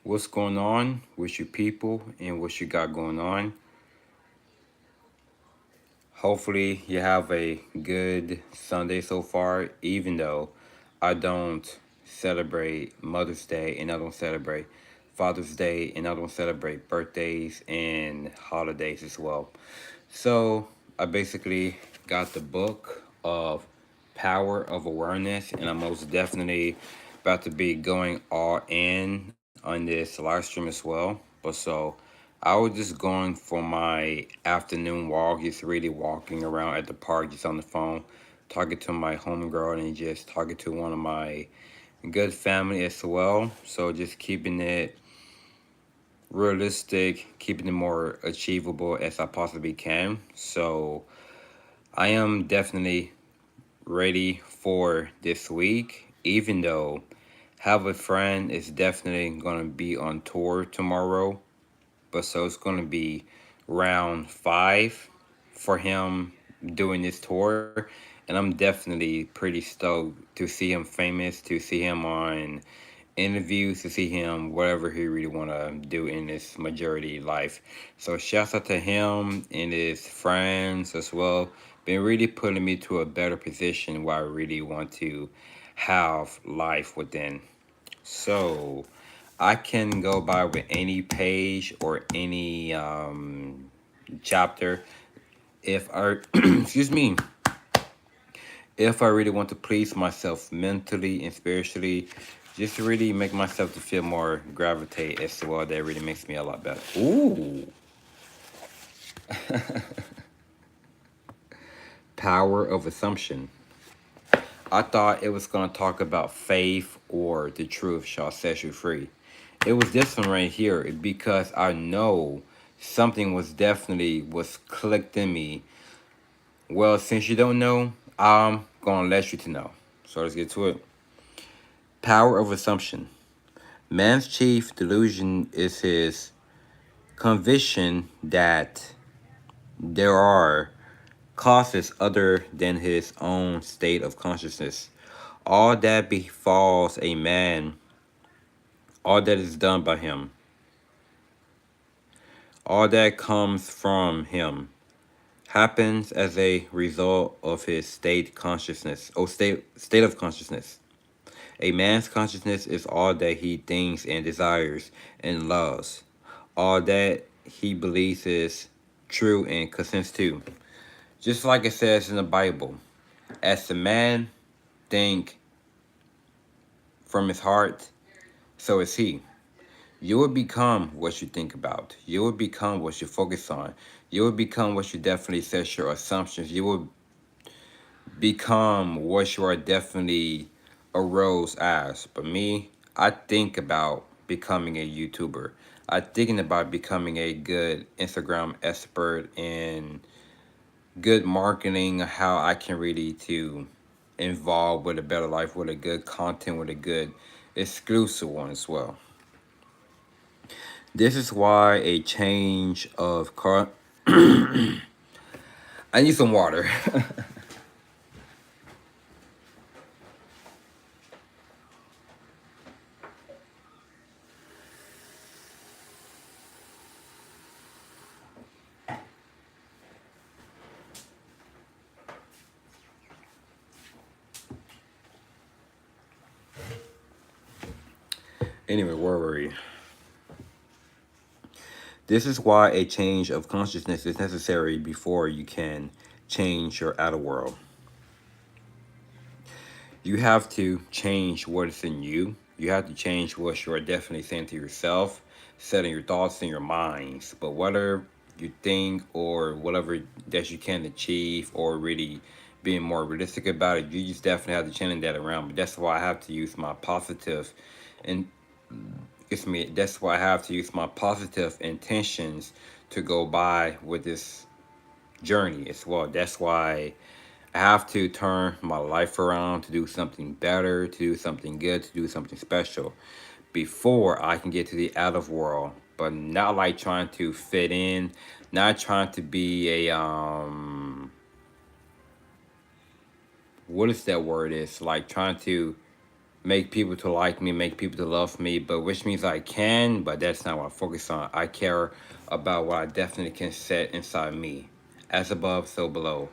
what's going on with your people and what you got going on. Hopefully, you have a good Sunday so far, even though I don't celebrate Mother's Day and I don't celebrate Father's Day and I don't celebrate birthdays and holidays as well. So, I basically got the book of Power of Awareness, and I'm most definitely about to be going all in on this live stream as well. I was just going for my afternoon walk, just really walking around at the park, just on the phone, talking to my homegirl and just talking to one of my good family as well. So just keeping it realistic, keeping it more achievable as I possibly can. So I am definitely ready for this week, even though have a friend is definitely gonna be on tour tomorrow. But so it's gonna be round five for him doing this tour, and I'm definitely pretty stoked to see him famous, to see him on interviews, to see him whatever he really wanna do in his majority life. So shouts out to him and his friends as well. Been really putting me to a better position where I really want to have life within. So I can go by with any page or any chapter if I excuse me, if I really want to please myself mentally and spiritually, just to really make myself to feel more gravitate as well. That really makes me a lot better. Ooh, power of assumption. I thought it was gonna talk about faith or the truth shall set you free. It was this one right here because I know something was definitely was clicked in me. Well, since you don't know, I'm gonna let you to know. So let's get to it. Power of assumption. Man's chief delusion is his conviction that there are causes other than his own state of consciousness. All that befalls a man, all that is done by him, all that comes from him, happens as a result of his state of consciousness. A man's consciousness is all that he thinks and desires and loves, all that he believes is true and consents to. Just like it says in the Bible, as the man think from his heart, so is he. You will become what you think about. You will become what you focus on. You will become what you definitely set your assumptions. You will become what you are definitely arose as. But me, I think about becoming a YouTuber. I thinking about becoming a good Instagram expert and good marketing, how I can really to involve with a better life, with a good content, with a good exclusive one as well. This is why a change of car. I need some water. Anyway, where were we? This is why a change of consciousness is necessary before you can change your outer world. You have to change what is in you. You have to change what you are definitely saying to yourself, setting your thoughts in your minds. But whether you think or whatever that you can achieve or really being more realistic about it, you just definitely have to change that around. But that's why I have to use my positive and it's me. That's why I have to use my positive intentions to go by with this journey as well. That's why I have to turn my life around to do something better, to do something good, to do something special before I can get to the out of world. But not like trying to fit in, not trying to be a what is that word? Is like trying to make people to like me, make people to love me, but which means I can, but that's not what I focus on. I care about what I definitely can set inside me. As above, so below.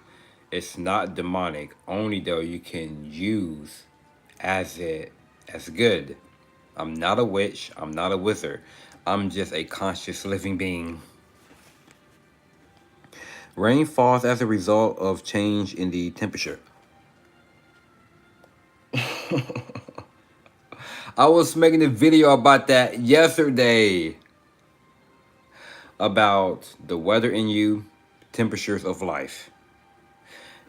It's not demonic, only though you can use as good. I'm not a witch, I'm not a wizard. I'm just a conscious living being. Rain falls as a result of change in the temperature. I was making a video about that yesterday about the weather in you, temperatures of life.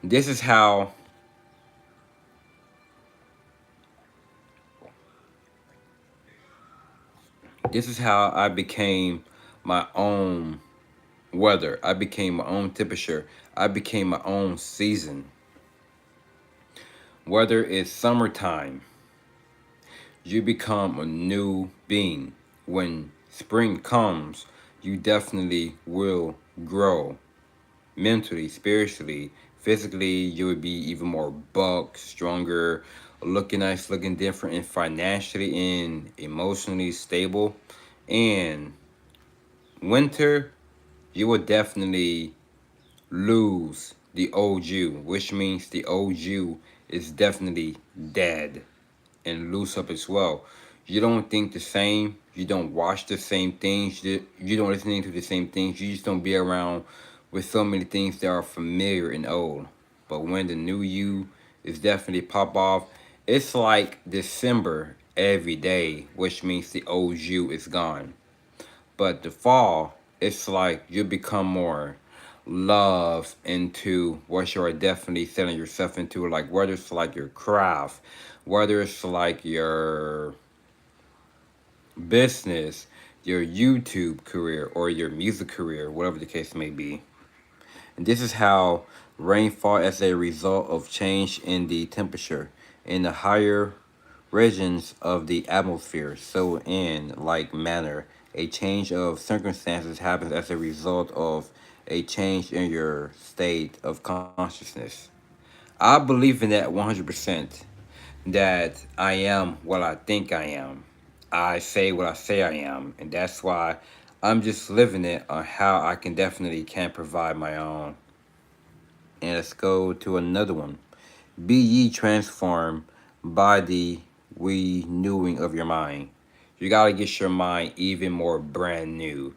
This is how I became my own weather. I became my own temperature. I became my own season. Whether it's summertime, you become a new being. When spring comes, you definitely will grow mentally, spiritually, physically. You would be even more buck, stronger, looking nice, looking different, and financially and emotionally stable. And winter, you will definitely lose the old you, which means the old you is definitely dead and loose up as well. You don't think the same. You don't watch the same things. You don't listen to the same things. You just don't be around with so many things that are familiar and old. But when the new you is definitely pop off, it's like December every day, which means the old you is gone. But the fall, it's like you become more love into what you are definitely selling yourself into. Like whether it's like your craft, whether it's like your business, your YouTube career, or your music career, whatever the case may be. And this is how rainfall as a result of change in the temperature in the higher regions of the atmosphere. So in like manner, a change of circumstances happens as a result of a change in your state of consciousness. I believe in that 100%, that I am what I think I am. I say what I say I am, and that's why I'm just living it on how I can provide my own. And let's go to another one. Be ye transformed by the renewing of your mind. You gotta get your mind even more brand new.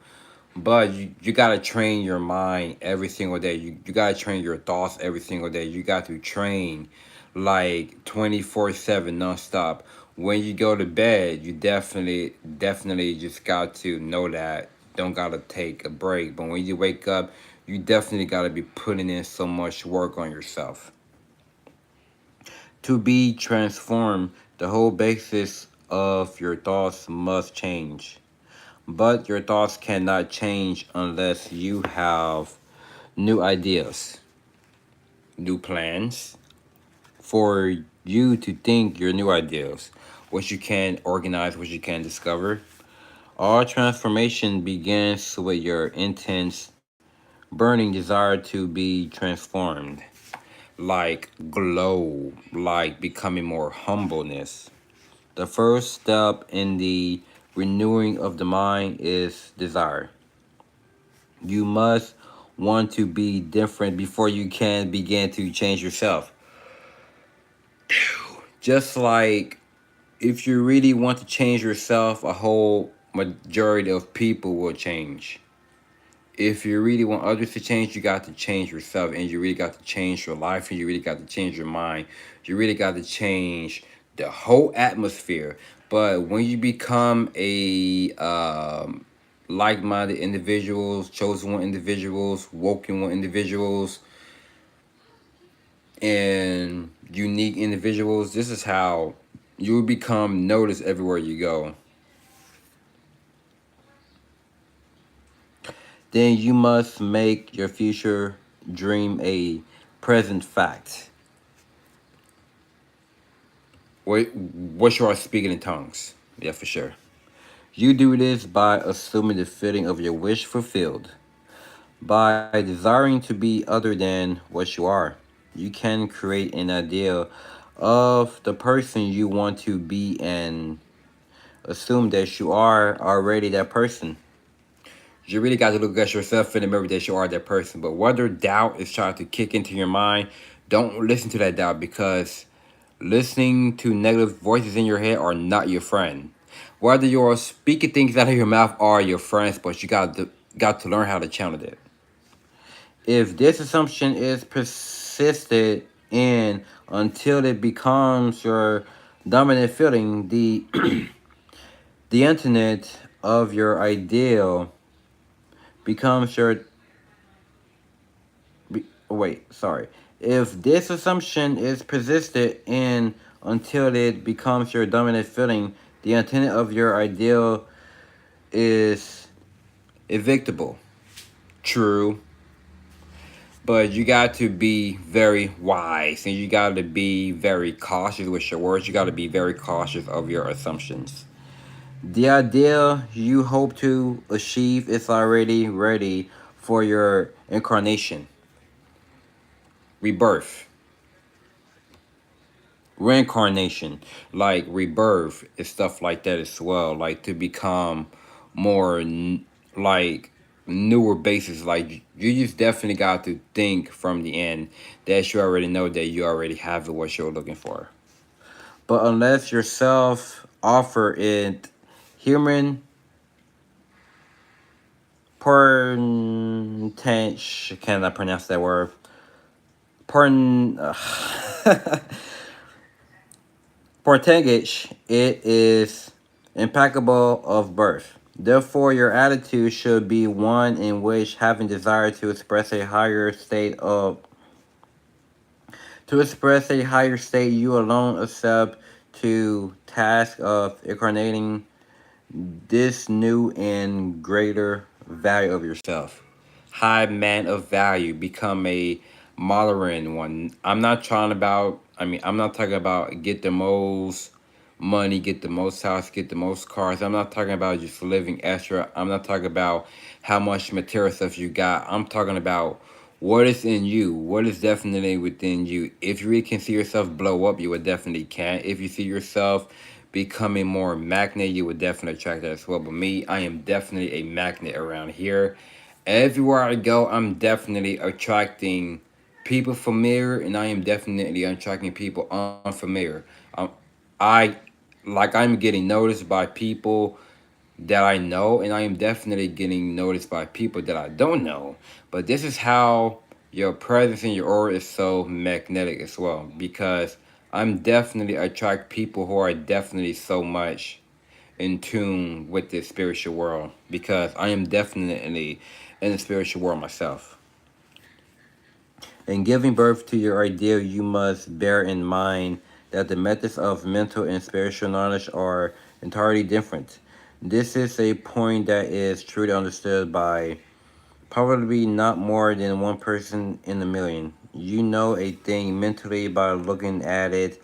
But you gotta train your mind every single day. You gotta train your thoughts every single day. You got to train like 24/7 nonstop. When you go to bed, you definitely just got to know that don't gotta take a break. But when you wake up, you definitely gotta be putting in so much work on yourself. To be transformed, the whole basis of your thoughts must change. But your thoughts cannot change unless you have new ideas, new plans for you to think your new ideas, what you can organize, what you can discover. All transformation begins with your intense, burning desire to be transformed, like glow, like becoming more humbleness. The first step in the renewing of the mind is desire. You must want to be different before you can begin to change yourself. Just like if you really want to change yourself, a whole majority of people will change. If you really want others to change, you got to change yourself, and you really got to change your life, and you really got to change your mind. You really got to change the whole atmosphere. But when you become a like-minded individuals, chosen one individuals, woken one individuals, and unique individuals, this is how you will become noticed everywhere you go. Then you must make your future dream a present fact. What you are speaking in tongues. Yeah, for sure. You do this by assuming the feeling of your wish fulfilled. By desiring to be other than what you are, you can create an idea of the person you want to be and assume that you are already that person. You really got to look at yourself in the mirror that you are that person. But whether doubt is trying to kick into your mind, don't listen to that doubt because listening to negative voices in your head are not your friend. Whether you're speaking things out of your mouth are your friends, but you got to learn how to channel it. If this assumption is persisted in until it becomes your dominant feeling, the internet of your ideal becomes your wait, sorry. If this assumption is persisted in until it becomes your dominant feeling, the intent of your ideal is evictable. True. But you got to be very wise and you got to be very cautious with your words. You got to be very cautious of your assumptions. The ideal you hope to achieve is already ready for your incarnation, rebirth, reincarnation, like rebirth and stuff like that as well. Like to become more like newer bases. Like you just definitely got to think from the end that you already know that you already have what you're looking for. But unless yourself offer it human portentage, can I pronounce that word? Porn. Portentage, it is impeccable of birth. Therefore, your attitude should be one in which, having desire to express a higher state, you alone accept to task of incarnating this new and greater value of yourself. High man of value, become a modern one. I'm not talking about get the most money, get the most house, get the most cars. I'm not talking about just living extra. I'm not talking about how much material stuff you got. I'm talking about what is in you, what is definitely within you. If you really can see yourself blow up, you would definitely can. If you see yourself becoming more magnet, you would definitely attract that as well. But me, I am definitely a magnet around here. Everywhere I go, I'm definitely attracting people familiar, and I am definitely attracting people unfamiliar. I I'm getting noticed by people that I know, and I am definitely getting noticed by people that I don't know. But this is how your presence and your aura is so magnetic as well, because I'm definitely attract people who are definitely so much in tune with the spiritual world, because I am definitely in the spiritual world myself. In giving birth to your ideal, you must bear in mind that the methods of mental and spiritual knowledge are entirely different. This is a point that is truly understood by probably not more than one person in a million. You know a thing mentally by looking at it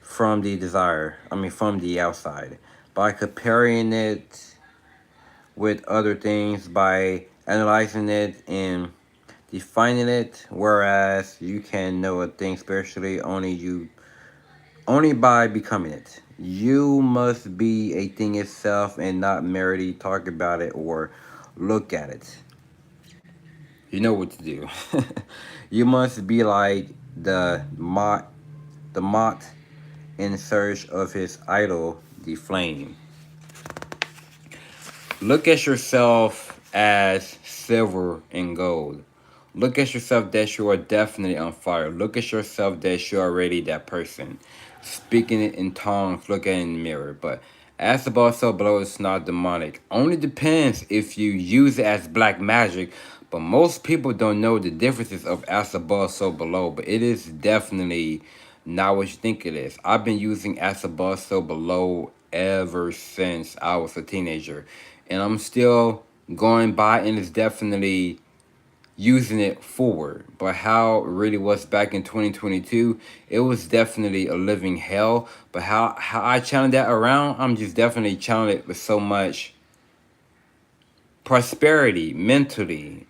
from the outside, by comparing it with other things, by analyzing it and defining it, whereas you can know a thing spiritually only by becoming it. You must be a thing itself and not merely talk about it or look at it. You know what to do. You must be like the moth in search of his idol, the flame. Look at yourself as silver and gold. Look at yourself that you are definitely on fire. Look at yourself that you're already that person. Speaking it in tongues, look at it in the mirror. But as above, so below, it's not demonic. Only depends if you use it as black magic. But most people don't know the differences of as above, so below. But it is definitely not what you think it is. I've been using as above, so below ever since I was a teenager. And I'm still going by, and it's definitely using it forward. But how it really was back in 2022, it was definitely a living hell. But how I channel that around, I'm just definitely channeling it with so much prosperity, mentally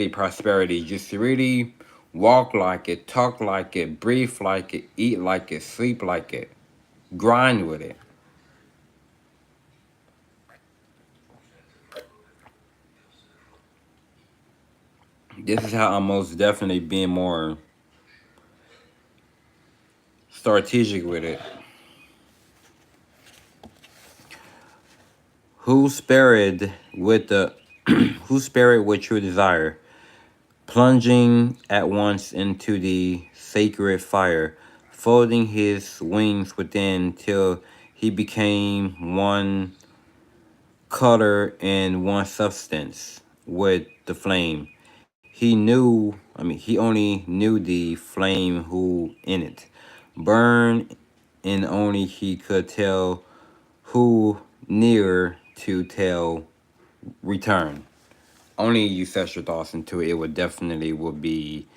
prosperity, just really walk like it, talk like it, breathe like it, eat like it, sleep like it, grind with it. This is how I'm most definitely being more strategic with it. Who spared with the who spared with true desire, plunging at once into the sacred fire, folding his wings within till he became one color and one substance with the flame. He only knew the flame who in it burned, and only he could tell who near to tell return. Only you set your thoughts into it. It would definitely would be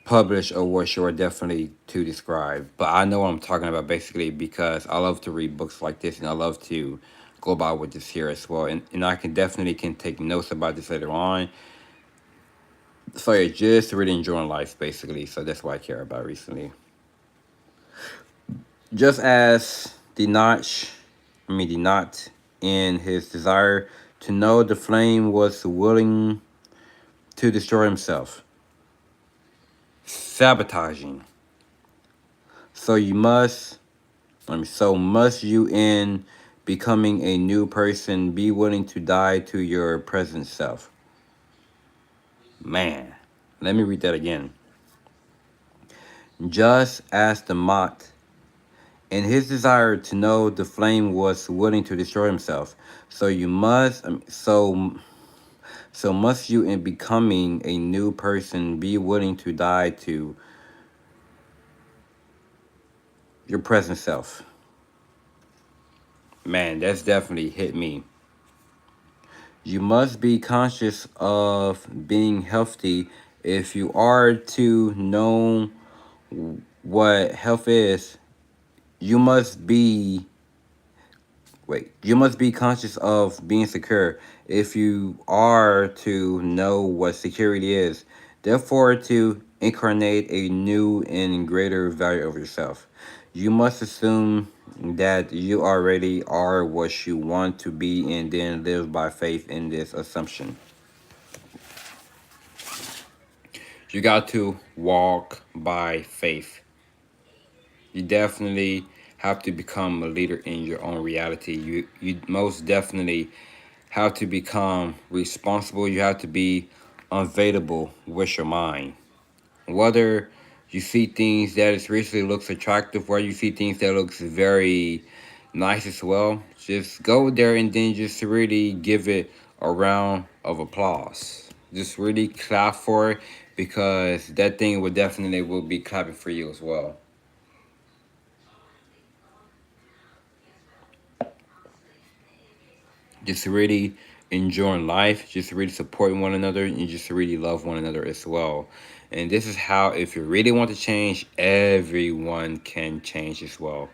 published or what you are definitely to describe. But I know what I'm talking about basically because I love to read books like this and I love to go about with this here as well. And I can definitely can take notes about this later on. So yeah, just really enjoying life basically. So that's what I care about recently. Just as the knot in his desire to know the flame was willing to destroy himself, sabotaging. So you must, so must you in becoming a new person be willing to die to your present self. Man, let me read that again. Just as the moth in his desire to know the flame was willing to destroy himself, so you must, so must you in becoming a new person be willing to die to your present self. Man, that's definitely hit me. You must be conscious of being healthy if you are to know what health is. You must be you must be conscious of being secure if you are to know what security is. Therefore, to incarnate a new and greater value of yourself, you must assume that you already are what you want to be and then live by faith in this assumption. You got to walk by faith. You definitely have to become a leader in your own reality. You most definitely have to become responsible. You have to be unavailable with your mind. Whether you see things that it really looks attractive, whether you see things that looks very nice as well, just go there and then just really give it a round of applause. Just really clap for it because that thing would definitely will be clapping for you as well. Just really enjoying life, just really supporting one another, and just really love one another as well. And this is how, if you really want to change, everyone can change as well.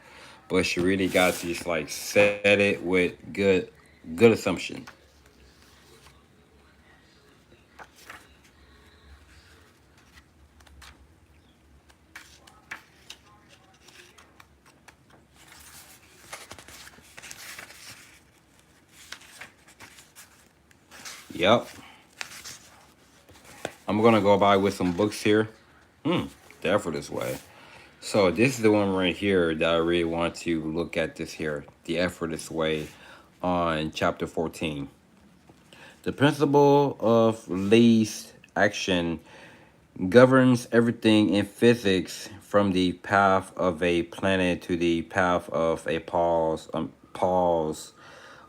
But you really got to just like set it with good assumption. Yep. I'm gonna go by with some books here. Hmm. The effortless way. So this is the one right here that I really want to look at this here. The effortless way on chapter 14. The principle of least action governs everything in physics from the path of a planet to the path of a pulse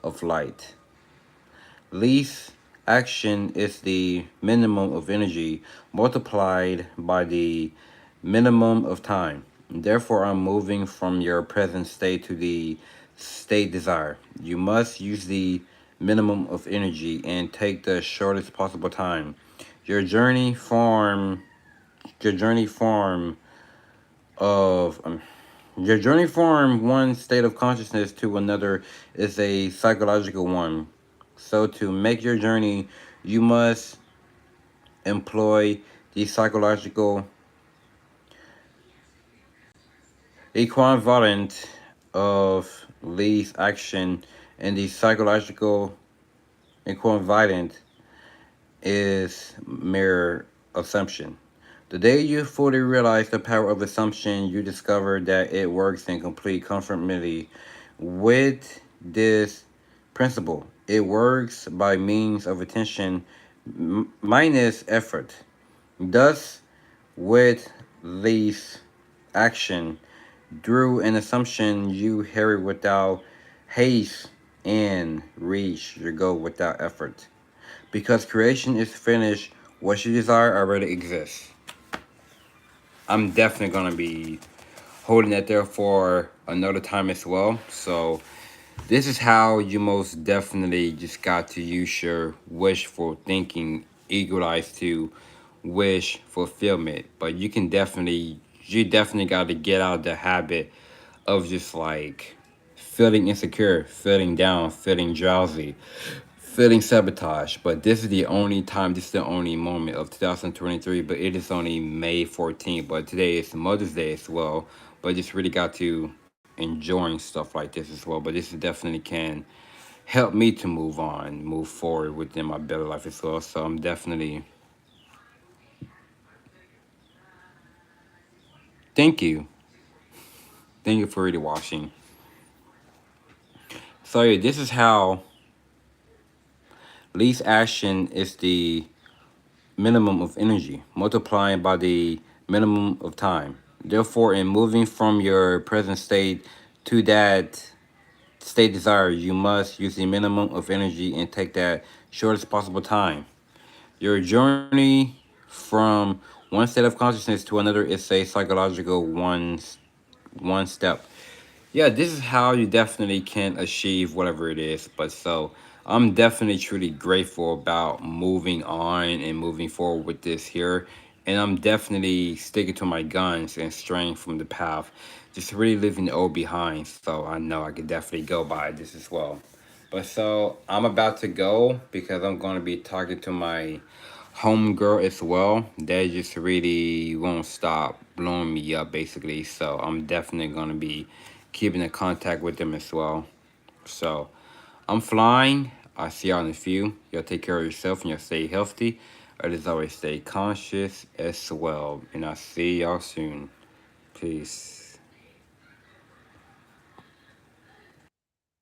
of light. Least action is the minimum of energy multiplied by the minimum of time. Therefore, I'm moving from your present state to the state desired. You must use the minimum of energy and take the shortest possible time. Your journey form your journey form of your journey from one state of consciousness to another is a psychological one. So to make your journey, you must employ the psychological equivalent of Lee's action and the psychological equivalent is mere assumption. The day you fully realize the power of assumption, you discover that it works in complete conformity with this principle. It works by means of attention minus effort. Thus, with least action, through an assumption, you hurry without haste and reach your goal without effort. Because creation is finished, what you desire already exists. I'm definitely going to be holding that there for another time as well. So, this is how you most definitely just got to use your wishful thinking, equalize to wish fulfillment. But you definitely got to get out of the habit of just like feeling insecure, feeling down, feeling drowsy, feeling sabotage. But this is the only time, this is the only moment of 2023, but it is only May 14th. But today is Mother's Day as well. But just really got to enjoying stuff like this as well. But this definitely can help me to move on, move forward within my better life as well. So I'm definitely, thank you. Thank you for really watching. So yeah, this is how least action is the minimum of energy, multiplying by the minimum of time. Therefore, in moving from your present state to that state desired, you must use the minimum of energy and take that shortest possible time. Your journey from one state of consciousness to another is a psychological one step. Yeah, this is how you definitely can achieve whatever it is. But so I'm definitely truly grateful about moving on and moving forward with this here. And I'm definitely sticking to my guns and straying from the path. Just really leaving the old behind. So I know I could definitely go by this as well. But so I'm about to go because I'm going to be talking to my homegirl as well. They just really won't stop blowing me up basically. So I'm definitely going to be keeping in contact with them as well. So I'm flying. I'll see y'all in a few. Y'all take care of yourself and y'all stay healthy. As always, stay conscious as well. And I'll see y'all soon. Peace.